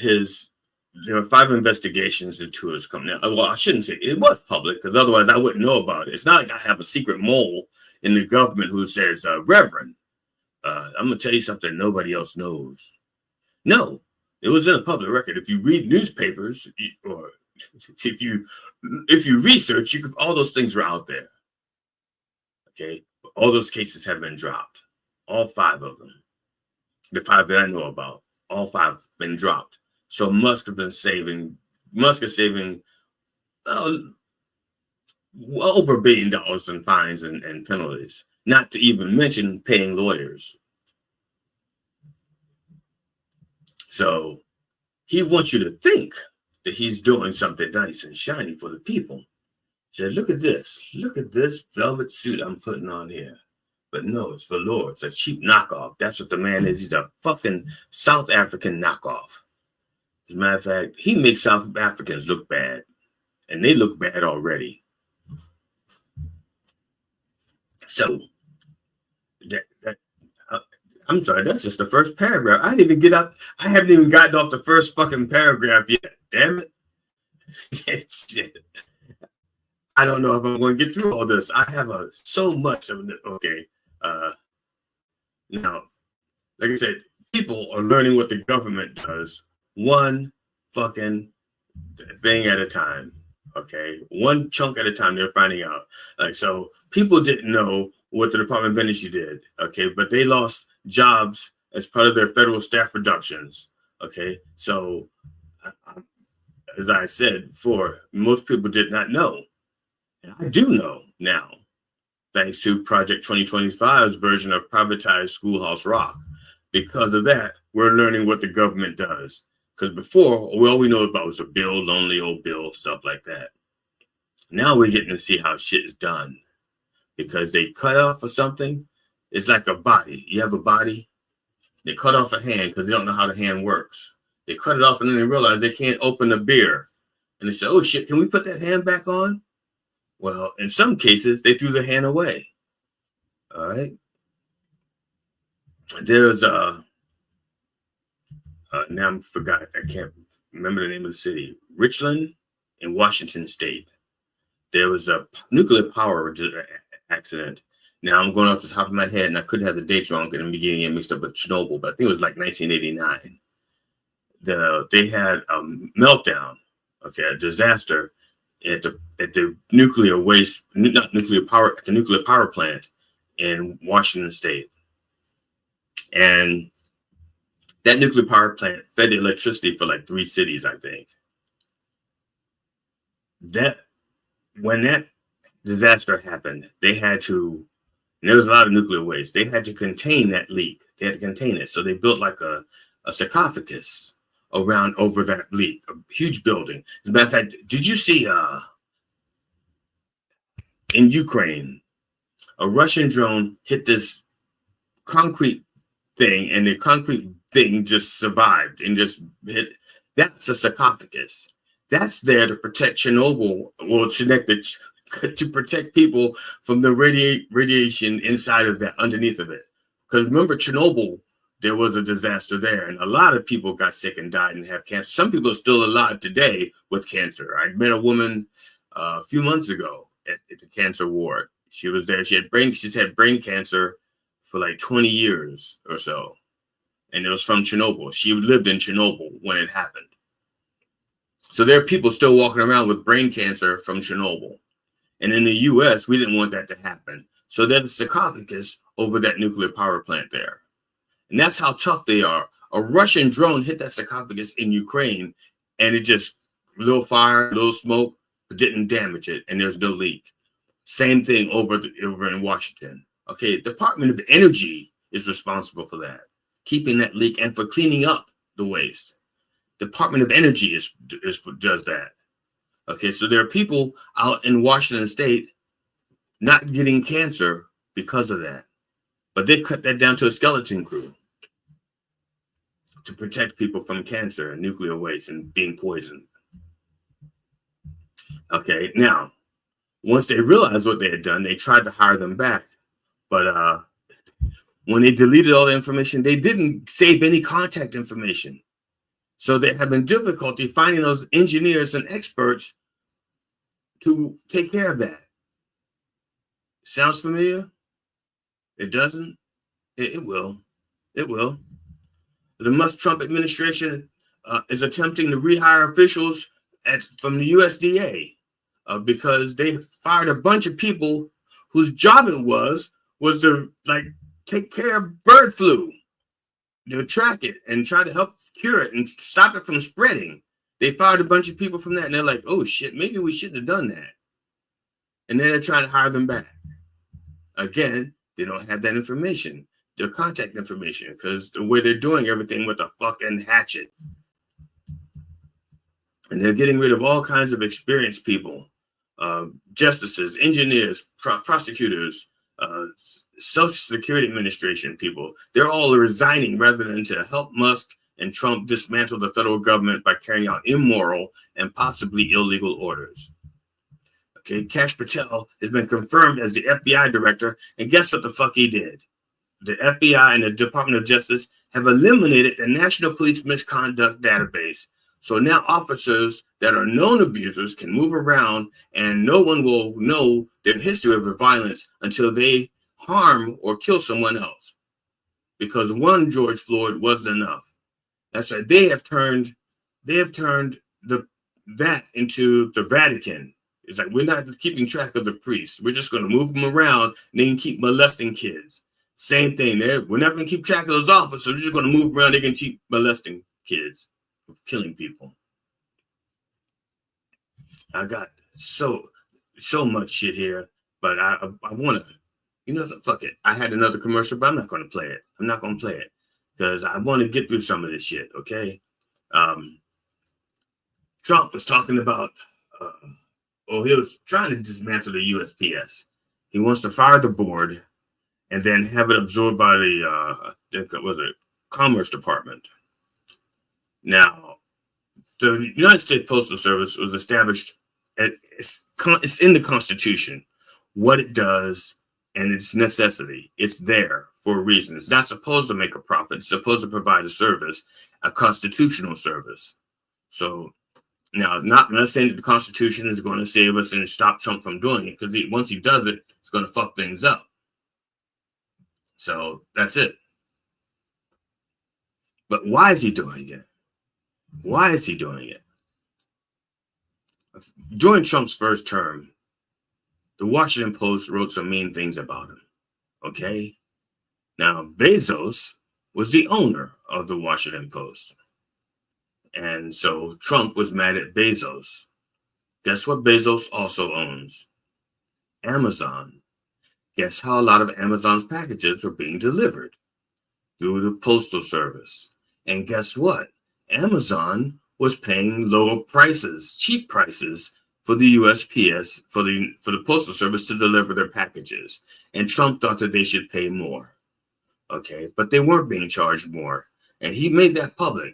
there were 5 investigations into his company? Well, I shouldn't say it was public, because otherwise I wouldn't know about it. It's not like I have a secret mole in the government who says, Reverend, I'm gonna tell you something nobody else knows. No, it was in a public record. If you read newspapers or if you research, all those things were out there. Okay, all those cases have been dropped. All 5 of them, the 5 that I know about, all 5 have been dropped. So Musk is saving well over $1 billion in fines and penalties, not to even mention paying lawyers. So he wants you to think that he's doing something nice and shiny for the people. He said, look at this velvet suit I'm putting on here. But no, it's Velour. It's a cheap knockoff. That's what the man is. He's a fucking South African knockoff. As a matter of fact, he makes South Africans look bad. And they look bad already. So, I'm sorry, that's just the first paragraph. I haven't even gotten off the first fucking paragraph yet. Damn it. Shit. I don't know if I'm going to get through all this. I have so much of it. Okay. Now, like I said, people are learning what the government does one fucking thing at a time. Okay. One chunk at a time, they're finding out. So people didn't know what the Department of Energy did. Okay. But they lost jobs as part of their federal staff reductions. Okay. So, as I said before, most people did not know. And I do know now, thanks to Project 2025's version of privatized Schoolhouse Rock. Because of that, we're learning what the government does. Because before, all we know about was a bill, lonely old bill, stuff like that. Now we're getting to see how shit is done. Because they cut off or something. It's like a body. You have a body. They cut off a hand because they don't know how the hand works. They cut it off and then they realize they can't open a beer. And they say, oh shit, can we put that hand back on? Well, in some cases, they threw the hand away. All right. There's now I forgot. I can't remember the name of the city. Richland in Washington State. There was a nuclear power accident. Now I'm going off the top of my head, and I couldn't have the dates wrong because I'm getting mixed up with Chernobyl, but I think it was like 1989. They had a meltdown, okay, a disaster at the nuclear waste, not nuclear power, at the nuclear power plant in Washington State. And that nuclear power plant fed the electricity for like 3 cities, I think. When that disaster happened, they had to, and there was a lot of nuclear waste, they had to contain that leak. They had to contain it. So they built like a sarcophagus over that leak, a huge building. As a matter of fact, did you see in Ukraine, a Russian drone hit this concrete thing, and the concrete thing just survived and just hit? That's a sarcophagus. That's there to protect Chernobyl, to protect people from the radiation inside of that, underneath of it. Because remember, Chernobyl, there was a disaster there, and a lot of people got sick and died and have cancer. Some people are still alive today with cancer. I met a woman a few months ago at the cancer ward. She was there. She's had brain cancer for like 20 years or so, and it was from Chernobyl. She lived in Chernobyl when it happened. So there are people still walking around with brain cancer from Chernobyl. And in the U.S., we didn't want that to happen. So there's a sarcophagus over that nuclear power plant there. And that's how tough they are. A Russian drone hit that sarcophagus in Ukraine, and it just, a little fire, a little smoke, but didn't damage it, and there's no leak. Same thing over in Washington. Okay, Department of Energy is responsible for that, keeping that leak and for cleaning up the waste. Department of Energy does that. Okay, so there are people out in Washington State not getting cancer because of that. But they cut that down to a skeleton crew to protect people from cancer and nuclear waste and being poisoned. Okay, now, once they realized what they had done, they tried to hire them back. But when they deleted all the information, they didn't save any contact information. So they have been difficulty finding those engineers and experts to take care of that. Sounds familiar? It doesn't? It will. It will. The Musk Trump administration is attempting to rehire officials from the USDA because they fired a bunch of people whose job it was to take care of bird flu, to track it and try to help cure it and stop it from spreading. They fired a bunch of people from that, and they're like, "Oh shit, maybe we shouldn't have done that." And then they're trying to hire them back. Again, they don't have that information, their contact information, because the way they're doing everything with a fucking hatchet. And they're getting rid of all kinds of experienced people, justices, engineers, prosecutors, Social Security Administration people. They're all resigning rather than to help Musk and Trump dismantle the federal government by carrying out immoral and possibly illegal orders. Okay, Kash Patel has been confirmed as the FBI director, and guess what the fuck he did? The FBI and the Department of Justice have eliminated the National Police Misconduct Database. So now officers that are known abusers can move around and no one will know their history of violence until they harm or kill someone else. Because one George Floyd wasn't enough. That's right. They have turned that into the Vatican. It's like, we're not keeping track of the priests. We're just going to move them around and they can keep molesting kids. Same thing there. We're not going to keep track of those officers. We're just going to move around. They can keep molesting kids, killing people. I got so much shit here, but I want to, fuck it. I had another commercial, but I'm not going to play it. I'm not going to play it because I want to get through some of this shit, okay? Trump was talking about, he was trying to dismantle the USPS. He wants to fire the board and then have it absorbed by the Commerce Department. Now, the United States Postal Service was established, it's in the Constitution, what it does and its necessity. It's there for a reason. It's not supposed to make a profit. It's supposed to provide a service, a constitutional service. So now, I'm not saying that the Constitution is going to save us and stop Trump from doing it, because once he does it, it's going to fuck things up. So that's it. But why is he doing it? Why is he doing it? During Trump's first term, the Washington Post wrote some mean things about him. Okay? Now, Bezos was the owner of the Washington Post. And so Trump was mad at Bezos. Guess what Bezos also owns? Amazon. Guess how a lot of Amazon's packages were being delivered? Through the Postal Service. And guess what? Amazon was paying lower prices, cheap prices for the USPS, for the Postal Service to deliver their packages. And Trump thought that they should pay more. Okay, but they weren't being charged more. And he made that public.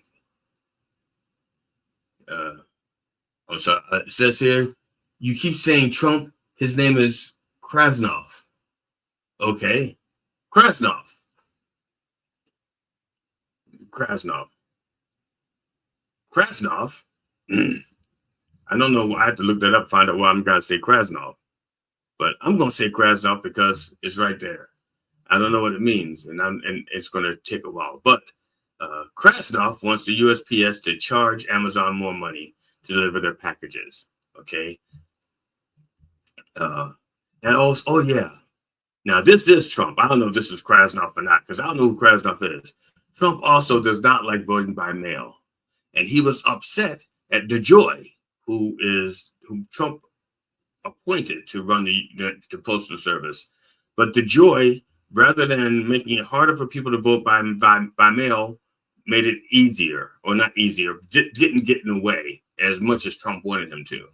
It says here, you keep saying Trump, his name is Krasnov. Okay, Krasnov. I don't know. I have to look that up, find out why I'm going to say Krasnov. But I'm going to say Krasnov because it's right there. I don't know what it means, and it's going to take a while. But Krasnov wants the USPS to charge Amazon more money to deliver their packages. Okay. And also, oh yeah. Now this is Trump. I don't know if this is Krasnov or not, because I don't know who Krasnov is. Trump also does not like voting by mail. And he was upset at DeJoy, who Trump appointed to run the Postal Service. But DeJoy, rather than making it harder for people to vote by mail, made it easier, or not easier, didn't get in the way as much as Trump wanted him to.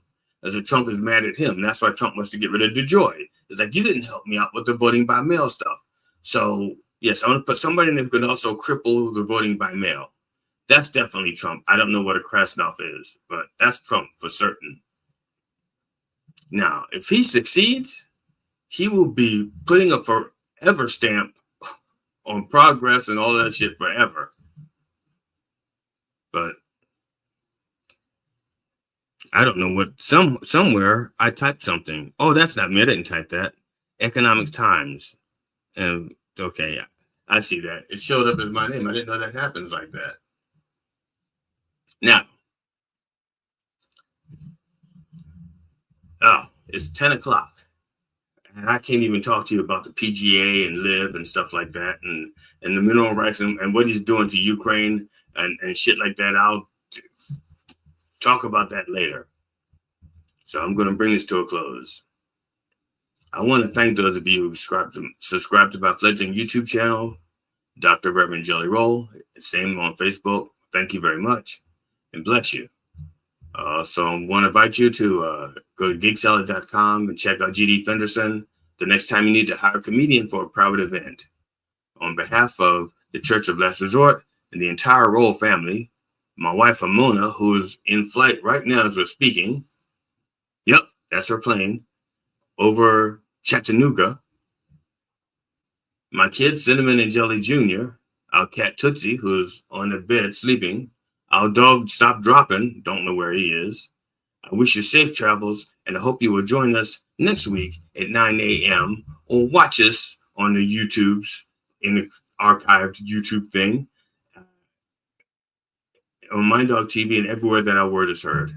As if Trump is mad at him. And that's why Trump wants to get rid of DeJoy. It's like, you didn't help me out with the voting by mail stuff. So, yes, I want to put somebody in who can also cripple the voting by mail. That's definitely Trump. I don't know what a Krasnov is, but that's Trump for certain. Now, if he succeeds, he will be putting a forever stamp on progress and all that shit forever. But I don't know what, somewhere I typed something. Oh, that's not me. I didn't type that. Economics Times. And okay, I see that. It showed up as my name. I didn't know that happens like that. Now, it's 10 o'clock. And I can't even talk to you about the PGA and LIV and stuff like that, and the mineral rights and what he's doing to Ukraine and shit like that. I'll talk about that later. So I'm going to bring this to a close. I want to thank those of you who subscribed to my fledgling YouTube channel, Dr. Reverend Jelly Roll. Same on Facebook. Thank you very much, and bless you. So I want to invite you to go to geeksalad.com and check out GD Fenderson the next time you need to hire a comedian for a private event. On behalf of the Church of Last Resort and the entire Roll family, my wife Amona, who is in flight right now as we're speaking. Yep, that's her plane. Over Chattanooga. My kids, Cinnamon and Jelly Jr., our cat Tootsie, who's on the bed sleeping. Our dog Stop Dropping, don't know where he is. I wish you safe travels, and I hope you will join us next week at 9 a.m. or watch us on the YouTubes, in the archived YouTube thing, on Mind Dog TV and everywhere that our word is heard.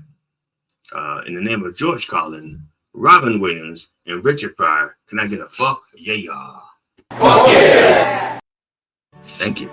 In the name of George Collin, Robin Williams, and Richard Pryor, can I get a fuck? Yeah. Fuck yeah! Thank you.